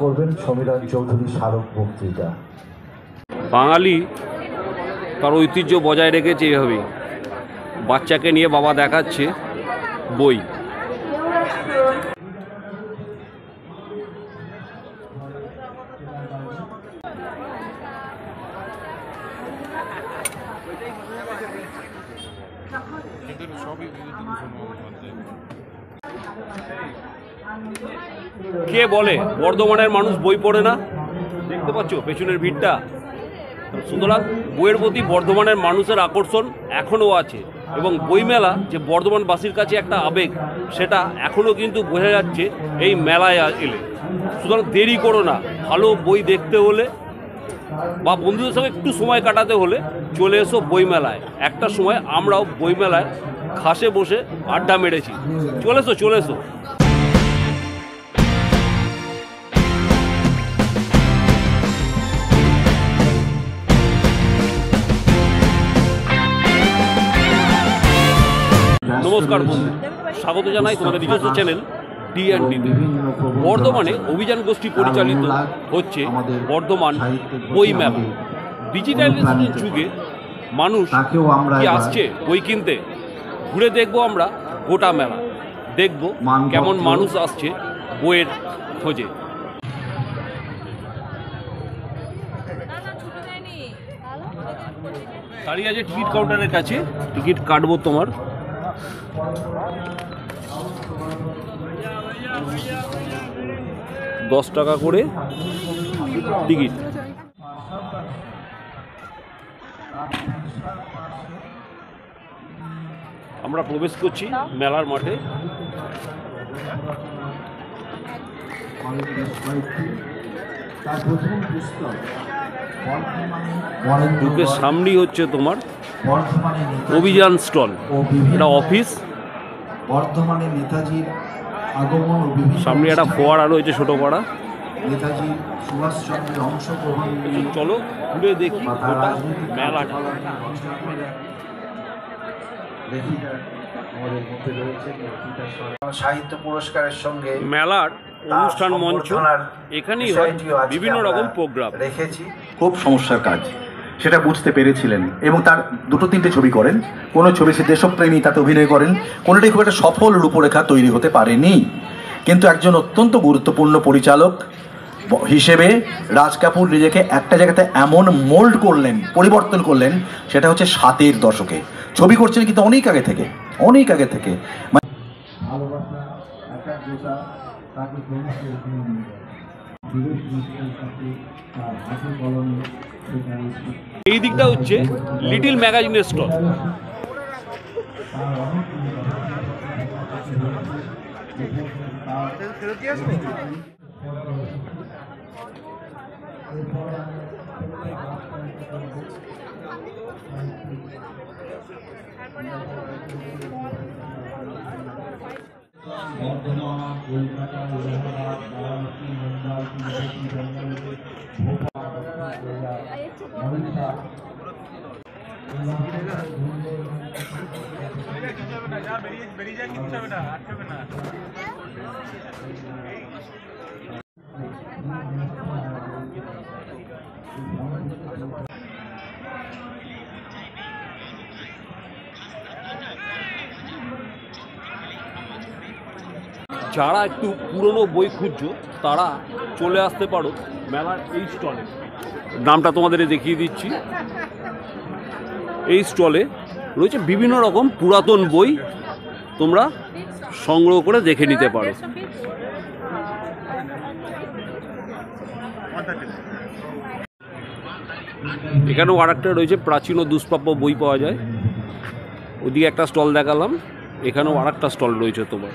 করবেন সমীরণ চৌধুরী স্মারক বক্তৃতা। বাঙালি তার ঐতিহ্য বজায় রেখেছে এভাবেই। বাচ্চাকে নিয়ে বাবা দেখাচ্ছে বই। কে বলে বর্ধমানের মানুষ বই পড়ে না? দেখতে পাচ্ছ পেছনের ভিড়টা। সুতরাং বইয়ের প্রতি বর্ধমানের মানুষের আকর্ষণ এখনও আছে, এবং বইমেলা যে বর্ধমানবাসীর কাছে একটা আবেগ, সেটা এখনও কিন্তু বোঝা যাচ্ছে এই মেলায় এলে। সুতরাং দেরি করো না, ভালো বই দেখতে হলে বা বন্ধুদের সঙ্গে একটু সময় কাটাতে হলে চলে এসো বইমেলায়। একটা সময় আমরাও বইমেলায় ঘাসে বসে আড্ডা মেরেছি। চলে এসো, চলে এসো। নমস্কার বন্ধু, স্বাগত জানাই তোমাদের নিজস্ব চ্যানেল D&D-তে। বর্ধমানে অভিযান গোষ্ঠী পরিচালিত হচ্ছে বর্ধমান বই মেলা। ডিজিটালাইজেশনের যুগে মানুষ কি আসছে বই কিনতে। ঘুরে দেখবো আমরা গোটা মেলা, দেখব কেমন মানুষ আসছে বইয়ের খোঁজে। দাঁড়িয়ে আছে টিকিট কাউন্টারের কাছে, টিকিট কাটবো তোমার। $10 করে টিকিট। আমরা প্রবেশ করছি মেলার মাঠে। ঢুকের সামনেই হচ্ছে তোমার অভিযান স্টল। এটা অফিস। বর্ধমানে নেতাজির আগমন ও সামনে একটা ফোয়ারা রয়েছে, ছোট পাড়া। নেতাজি সুভাষচন্দ্রের অংশগ্রহণ চলো ঘুরে দেখি মেলাটা। সাহিত্য পুরস্কারের সঙ্গে মেলার অনুষ্ঠান মঞ্চ, এখানেই হয় বিভিন্ন রকম প্রোগ্রাম। রেখেছি। খুব সমস্যার কাজ, সেটা বুঝতে পেরেছিলেন এবং তার 2-3টে ছবি করেন। কোনো ছবি সে দেশপ্রেমী, তাতে অভিনয় করেন। কোনোটাই খুব একটা সফল রূপরেখা তৈরি হতে পারেনি, কিন্তু একজন অত্যন্ত গুরুত্বপূর্ণ পরিচালক হিসেবে রাজ কাপুর নিজেকে একটা জায়গাতে এমন মোল্ড করলেন, পরিবর্তন করলেন, সেটা হচ্ছে 7-এর দশকে। ছবি করছেন কিন্তু অনেক আগে থেকে, অনেক আগে থেকে। এই দিকটা হচ্ছে লিটিল ম্যাগাজিনের স্টল। যারা একটু পুরনো বই খুঁজছো তারা চলে আসতে পারো মেলার এই স্টলে। নামটা তোমাদের দেখিয়ে দিচ্ছি। এই স্টলে রয়েছে বিভিন্ন রকম পুরাতন বই, তোমরা সংগ্রহ করে দেখে নিতে পারো। এখানেও আরেকটা রয়েছে, প্রাচীন ও দুষ্প্রাপ্য বই পাওয়া যায়। ওদিকে একটা স্টল দেখালাম, এখানেও আরেকটা স্টল রয়েছে তোমার।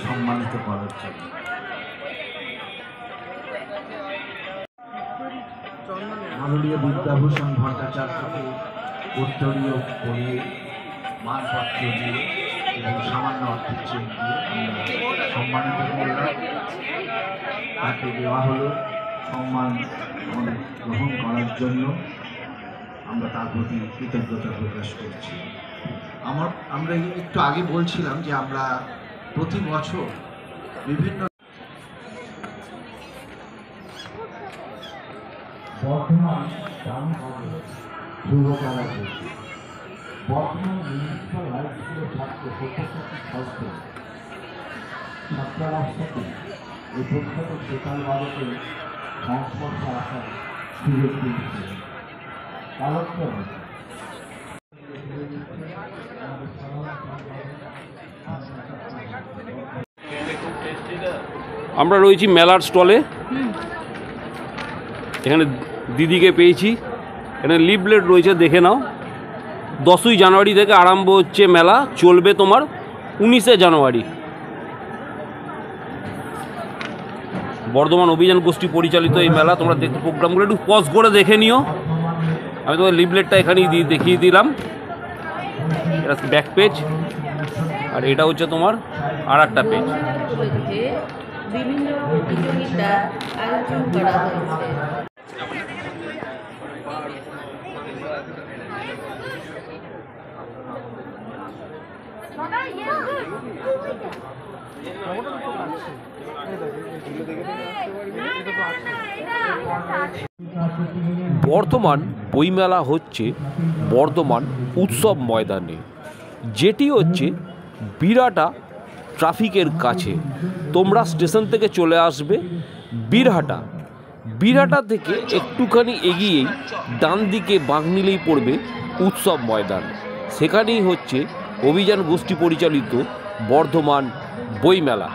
সম্মানিত করার জন্য মাননীয় বিদ্যাভূষণ ভট্টাচার্যকে উত্তরীয় পরিয়ে মানপত্র দিয়ে এবং সামান্য অর্থের চেক দিয়ে আমরা সম্মানিত করলাম। তাকে দেওয়া হলো সম্মান আমাদের গ্রহণ করার জন্য। আমরা তার প্রতি কৃতজ্ঞতা প্রকাশ করছি। আমরা একটু আগে বলছিলাম যে আমরা প্রতি বছর বিভিন্ন বর্তমান বর্তমান মিউনিসিপ্যাল হাই স্কুলের ছাত্র প্রত্যেকটি ছাত্র ছাত্রাবাসটাকে এই প্রখ্যাত সেতাল বাদকের সংস্পর্শে আসার সুযোগ দিচ্ছে। কারণ আমরা রয়েছি মেলার স্টলে। এখানে দিদিকে পেয়েছি। এখানে লিফলেট রয়েছে, দেখে নাও। 10ই জানুয়ারি থেকে আরম্ভ হচ্ছে মেলা, চলবে তোমার 19শে জানুয়ারি। বর্ধমান অভিযান গোষ্ঠী পরিচালিত এই মেলা। তোমরা দেখতে প্রোগ্রামগুলো একটু পজ করে দেখে নিও। আমি তোমার লিফলেটটা এখানেই দেখিয়ে দিলাম। এটা ব্যাক পেজ, আর এটা হচ্ছে তোমার আর একটা পেজ। বিভিন্ন প্রতিযোগিতার আয়োজন করা হয়েছে। বর্ধমান বইমেলা হচ্ছে বর্ধমান উৎসব ময়দানে, যেটি হচ্ছে বীরহাটা ট্রাফিকের কাছে। তোমরা স্টেশন থেকে চলে আসবে বীরহাটা। বীরহাটা থেকে একটুখানি এগিয়েই ডান দিকে বাঁক নিলেই পড়বে উৎসব ময়দান। সেখানেই হচ্ছে অভিযান গোষ্ঠী পরিচালিত বর্ধমান বইমেলা।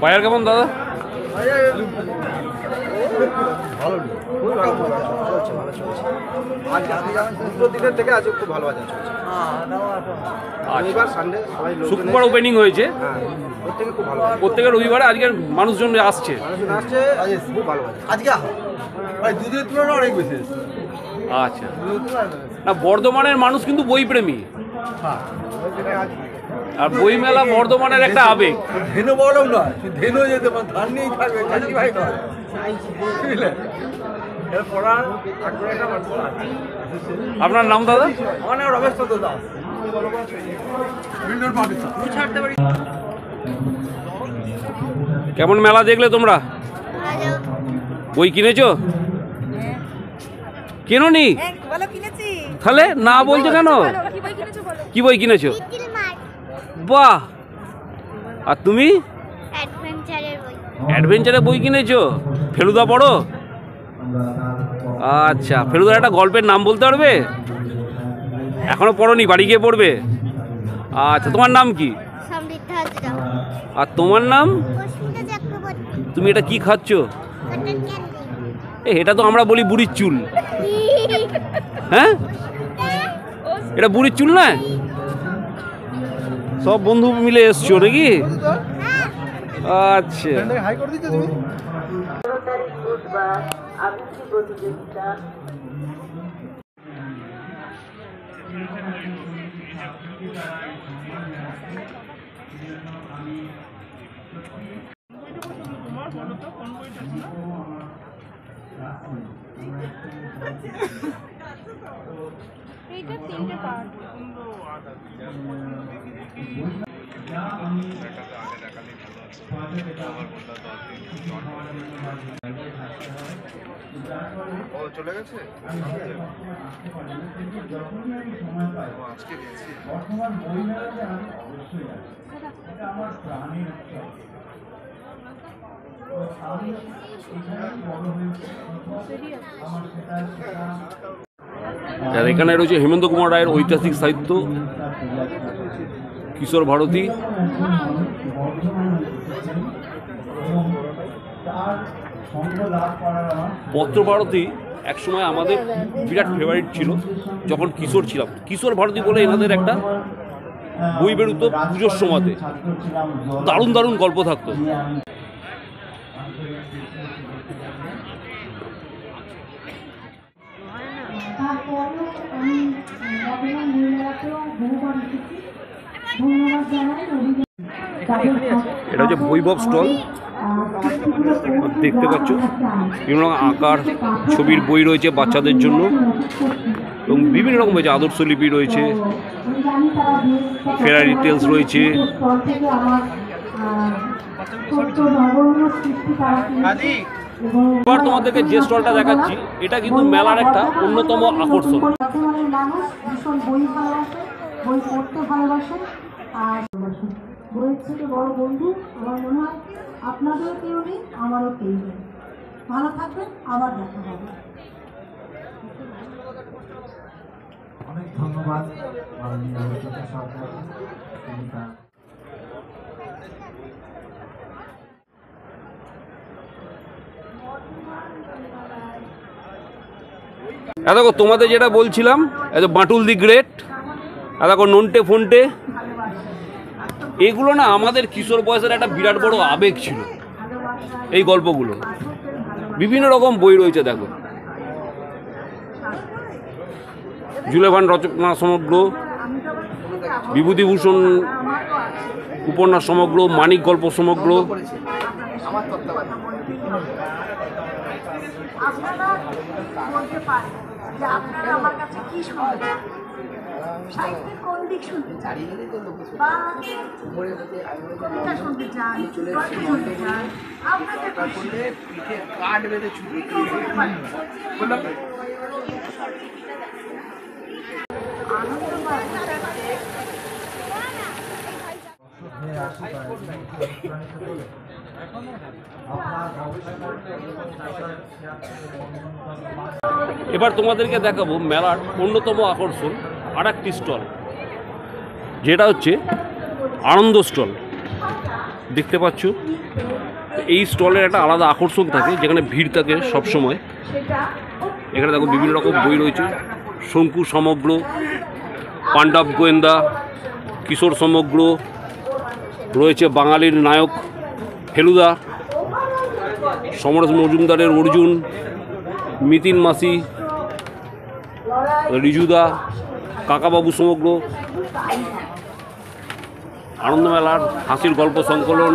বাজার কেমন দাদা? ভালো, দিনের থেকে আজ খুব ভালো বাজার চলছে। রবিবার সানডে সবাই শুক্রবার ওপেনিং হয়েছে। প্রত্যেকে খুব ভালো, প্রত্যেকের রবিবারে আজকের মানুষজন আসছে। মানুষজন আসছে, খুব ভালো বাজার আজকে। দুদিনের তুলনায় অনেক বেশি। আচ্ছা, না বর্ধমানের মানুষ কিন্তু বই প্রেমী, আর বই মেলা বর্ধমানের একটা আবেগ। ধেনু বড় নয়, ধেনু যেতে পারে, ধান নিয়েই থাকবে, চাষি ভাই নয়, বুঝলেন? এর পড়ার আগ্রহ একটা মানুষ আছে। আপনার নাম দাদা? আমার নাম রমেশ চন্দ্র দাস। কেমন মেলা দেখলে তোমরা? বই কিনেছো? কেননি? তাহলে না বলছো কেন? কি বই কিনেছো? বাহ! আর তুমি? অ্যাডভেঞ্চারের বই কিনেছো? ফেলুদা পড়ো? আচ্ছা, ফেলুদার একটা গল্পের নাম বলতে পারবে? এখনো পড়োনি, বাড়ি গিয়ে পড়বে? আচ্ছা, তোমার নাম কি? আর তোমার নাম? তুমি এটা কি খাচ্ছ? এটা তো আমরা বলি বুড়ির চুল। হ্যাঁ, এটা বুড়ির চুল না? সব বন্ধু মিলে এসছো নাকি? আচ্ছা, এইটা 3টে পার্ট। চলে গেছে আজকে গেছি আর এখানে রয়েছে হেমন্ত কুমার রায়ের ঐতিহাসিক সাহিত্য, কিশোর ভারতী, পত্রভারতী একসময় আমাদের বিরাট ফেভারিট ছিল যখন কিশোর ছিলাম। কিশোর ভারতী বলে এনাদের একটা বই বেরোতো পুজোর সময়তে, দারুণ দারুণ গল্প থাকতো। এটা হচ্ছে বৈভব স্টল, দেখতে পাচ্ছ বিভিন্ন রকম আঁকার ছবির বই রয়েছে বাচ্চাদের জন্য এবং বিভিন্ন রকম রয়েছে, আদর্শলিপি রয়েছে, ফেরারি টেলস রয়েছে। এবার তোমাদেরকে যে স্টলটা দেখাচ্ছি এটা কিন্তু মেলার একটা অন্যতম আকর্ষণ। বই ভালোবাসে, বই পড়তে ভালোবাসে, আর বইয়ের থেকে বড় বন্ধু আমার মনে হয় আপনাদেরও কেউ নেই, আমারও কেউ নেই। ভালো থাকবেন, আবার দেখা হবে। অনেক ধন্যবাদ মাননীয় আলোচনা সরকার। দেখো তোমাদের যেটা বলছিলাম, এত বাঁটুল দি গ্রেট, দেখো নন্টে ফন্টে, এগুলো না আমাদের কিশোর বয়সের একটা বিরাট বড় আবেগ ছিল। এই গল্পগুলো বিভিন্ন রকম বই রয়েছে, দেখো জুলেভান রচনা সমগ্র, বিভূতিভূষণ উপন্যাস সমগ্র, মানিক গল্প সমগ্র। আপনারা বলতে পারেন যে আপনারা আমার কাছে কি শুনতে চান, সাহিত্যের কোন দিক শুনতে চান, বা কবিতা শুনতে চান, গল্প শুনতে চান, আপনাদের পিঠে কাঠ বেঁধে ছুটি এবার তোমাদেরকে দেখাবো মেলার অন্যতম আকর্ষণ আর একটি স্টল, যেটা হচ্ছে আনন্দ স্টল। দেখতে পাচ্ছ এই স্টলের একটা আলাদা আকর্ষণ থাকে, যেখানে ভিড় থাকে সবসময়। এখানে দেখো বিভিন্ন রকম বই রয়েছে, শঙ্কু সমগ্র, পাণ্ডব গোয়েন্দা, কিশোর সমগ্র রয়েছে, বাঙালির নায়ক ফেলুদা, সমরেশ মজুমদারের অর্জুন, মিতিন মাসি, রিজুদা, কাকাবাবু সমগ্র, আনন্দমেলার হাসির গল্প সংকলন।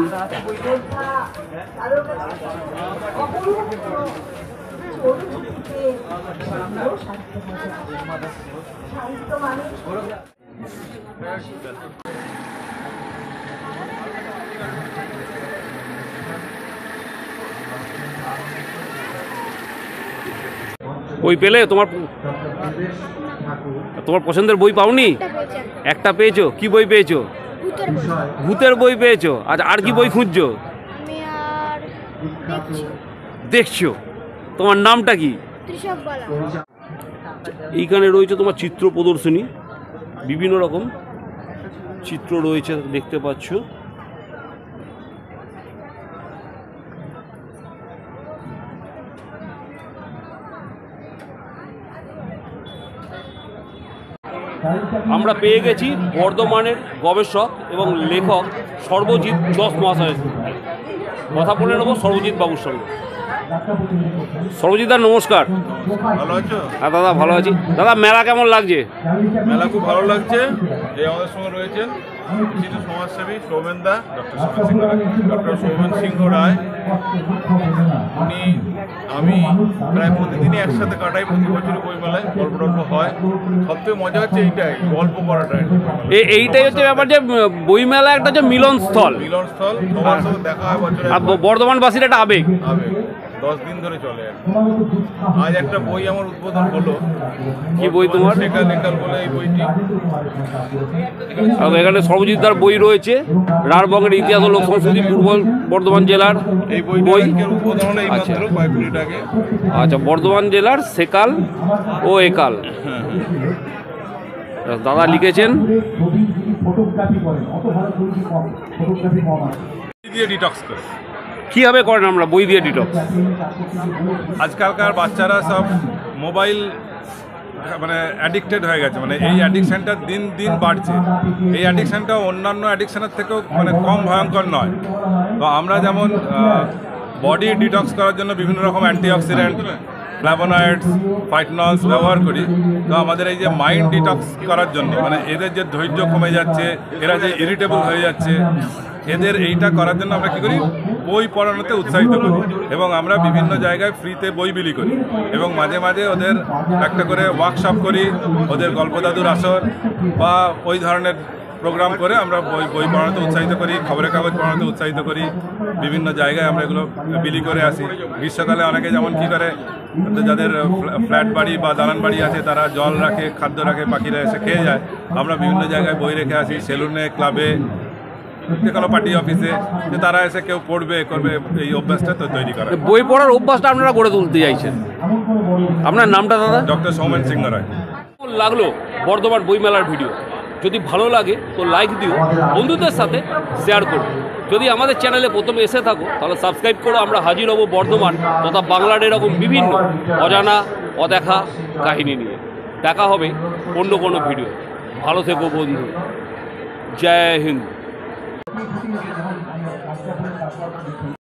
বই পেলে? তোমার পছন্দের বই পাওনি? একটা পেয়েছো? কি বই পেয়েছো? ভূতের বই পেয়েছো? আচ্ছা, আর কি বই খুঁজছো? দেখছো? তোমার নামটা কি? এইখানে রয়েছে তোমার চিত্র প্রদর্শনী, বিভিন্ন রকম চিত্র রয়েছে, দেখতে পাচ্ছ। আমরা পেয়ে গেছি বর্ধমানের গবেষক এবং লেখক সর্বজিৎ জস মহাশয়ের। কথা বলে নেবো সর্বজিৎ বাবুর সঙ্গে। সর্বজিৎ দা নমস্কার। ভালো আছো? হ্যাঁ দাদা ভালো আছি। দাদা মেলা কেমন লাগছে? মেলা খুব ভালো লাগছে। এই আমাদের সঙ্গে রয়েছেন বিশিষ্ট সমাজসেবী সৌমেন দা, ডক্টর সৌমেন সিংহ রায়। উনি আমি প্রায় প্রতিদিনই একসাথে কাটাই, প্রতি বছরই বইমেলায় গল্প টল্প হয়। সবথেকে মজা হচ্ছে এইটাই, গল্প করাটাই। এইটাই হচ্ছে ব্যাপার যে বইমেলা একটা যে মিলনস্থল, মিলনস্থল, সবার সাথে দেখা হয় বছরে। আর বর্ধমানবাসীর একটা আবেগ। 10 দিন ধরে চলে। আজ একটা বই আমার উদ্বোধন হলো। কি বই তোমার? সেকাল একাল বলে এই বইটি। এখানে সর্বজিৎদার বই রয়েছে, রাঢ়বঙ্গের ইতিহাস ও লোক সংস্কৃতি পূর্ব বর্ধমান জেলার এই বই উদ্বোধন হলো এই মাত্র কয়েক মিনিট আগে। আচ্ছা, বর্ধমান জেলার সেকাল ও একাল। দাদা লিখেছেন দিয়ে ডিটক্স করে। কীভাবে করেন আমরা বই দিয়ে ডিটক্স? আজকালকার বাচ্চারা সব মোবাইল মানে অ্যাডিক্টেড হয়ে গেছে, মানে এই অ্যাডিকশানটা দিন দিন বাড়ছে। এই অ্যাডিকশানটা অন্যান্য অ্যাডিকশানের থেকেও মানে কম ভয়ঙ্কর নয়। তো আমরা যেমন বডি ডিটক্স করার জন্য বিভিন্ন রকম অ্যান্টিঅক্সিডেন্ট, ফ্ল্যাভোনয়েডস, ফাইটনলস ব্যবহার করি, তো আমাদের এই যে মাইন্ড ডিটক্স করার জন্য, মানে এদের যে ধৈর্য কমে যাচ্ছে, এরা যে ইরিটেবল হয়ে যাচ্ছে, এদের এইটা করার জন্য আমরা কী করি, বই পড়ানোতে উৎসাহিত করি এবং আমরা বিভিন্ন জায়গায় ফ্রিতে বই বিলি করি এবং মাঝে মাঝে ওদের একটা করে ওয়ার্কশপ করি, ওদের গল্পদাদুর আসর বা ওই ধরনের প্রোগ্রাম করে আমরা বই পড়ানোতে উৎসাহিত করি, খবরের কাগজ পড়ানোতে উৎসাহিত করি। বিভিন্ন জায়গায় আমরা এগুলো বিলি করে আসি। গ্রীষ্মকালে অনেকে যেমন কী করে, যাদের ফ্ল্যাট বাড়ি বা দালান বাড়ি আছে তারা জল রাখে, খাদ্য রাখে, পাখিরা এসে খেয়ে যায়। আমরা বিভিন্ন জায়গায় বই রেখে আসি, সেলুনে, ক্লাবে, যে কোনো পার্টি অফিসে, যে তারা এসে কেউ পড়বে করবে, এই অভ্যাসটা তো তৈরি করা। বই পড়ার অভ্যাসটা আপনারা গড়ে তুলতে চাইছেন। আপনার নামটা দাদা? ডক্টর সৌমেন সিংহ রায়। লাগলো বর্ধমান বইমেলার ভিডিও? যদি ভালো লাগে তো লাইক দিও, বন্ধুদের সাথে শেয়ার করো। যদি আমাদের চ্যানেলে প্রথমে এসে থাকো তাহলে সাবস্ক্রাইব করো। আমরা হাজির হব বর্ধমান তথা বাংলার এরকম বিভিন্ন অজানা অদেখা কাহিনী নিয়ে। দেখা হবে অন্য কোনো ভিডিও। ভালো থেকো বন্ধু। জয় হিন্দ।